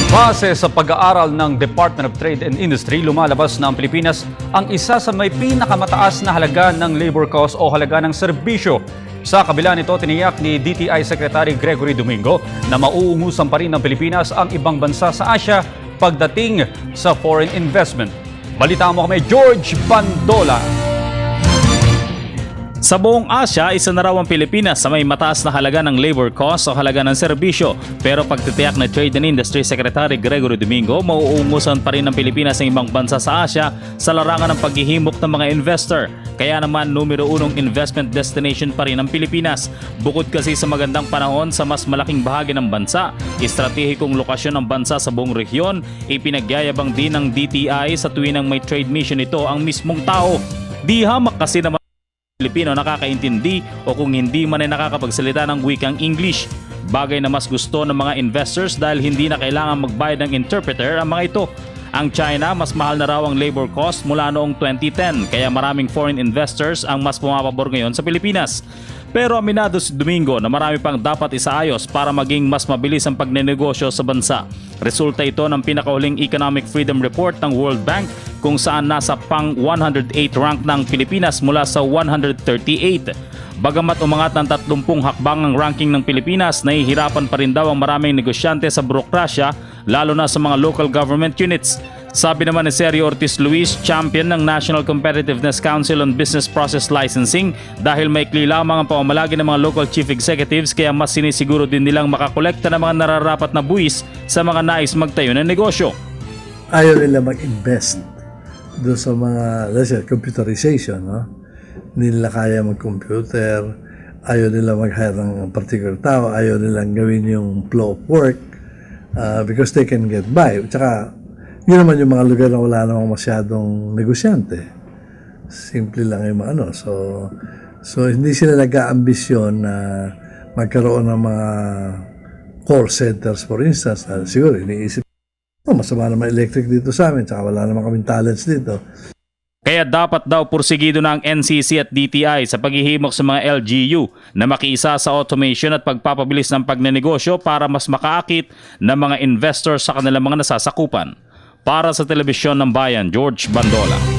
Base sa pag-aaral ng Department of Trade and Industry, lumalabas na ang Pilipinas ang isa sa may pinakamataas na halaga ng labor cost o halaga ng serbisyo. Sa kabila nito, tiniyak ni DTI Secretary Gregory Domingo na mauungusan pa rin ng Pilipinas ang ibang bansa sa Asia pagdating sa foreign investment. Balita mo kami, George Bandola. Sa buong Asya, isa na raw ang Pilipinas sa may mataas na halaga ng labor cost o halaga ng serbisyo. Pero pagtitiyak ni Trade and Industry Secretary Gregory Domingo, mauungusan pa rin ng Pilipinas sa ibang bansa sa Asya sa larangan ng paghihimok ng mga investor. Kaya naman, numero 1 investment destination pa rin ang Pilipinas. Bukod kasi sa magandang panahon sa mas malaking bahagi ng bansa, estratehikong lokasyon ng bansa sa buong rehiyon, ipinagyayabang din ng DTI sa tuwinang may trade mission ito ang mismong tao. Di hamak kasi naman Pilipino nakakaintindi o kung hindi man ay nakakapagsalita ng wikang English. Bagay na mas gusto ng mga investors dahil hindi na kailangan magbayad ng interpreter ang mga ito. Ang China, mas mahal na raw ang labor cost mula noong 2010 kaya maraming foreign investors ang mas pumapabor ngayon sa Pilipinas. Pero aminado si Domingo na marami pang dapat isaayos para maging mas mabilis ang pagnenegosyo sa bansa. Resulta ito ng pinakahuling Economic Freedom Report ng World Bank kung saan nasa pang 108 rank ng Pilipinas mula sa 138. Bagamat umangat ng 30 hakbang ang ranking ng Pilipinas, nahihirapan pa rin daw ang maraming negosyante sa burokrasya, lalo na sa mga local government units. Sabi naman ni Sergio Ortiz Luis, champion ng National Competitiveness Council on Business Process Licensing, dahil maikli lamang ang pamamalagi ng mga local chief executives kaya mas sinisiguro din nilang makakolekta ng mga nararapat na buwis sa mga nais magtayo ng negosyo. Ayaw nila mag-invest doon sa mga, let's say, computerization, no? Hindi nila kaya mag-computer, ayaw nila mag-hire ng particular tao, ayaw nilang gawin yung flow of work because they can get by. Tsaka, yun naman yung mga lugar na wala namang masyadong negosyante. Simple lang yung mga ano. So hindi sila nag-aambisyon na magkaroon ng mga call centers, for instance. Siguro, iniisip, masama naman electric dito sa amin, tsaka wala naman kaming talents dito. Kaya dapat daw pursigido na ang NCC at DTI sa paghihimok sa mga LGU na makiisa sa automation at pagpapabilis ng pagnenegosyo para mas makaakit ng mga investors sa kanilang mga nasasakupan. Para sa Telebisyon ng Bayan, George Bandola.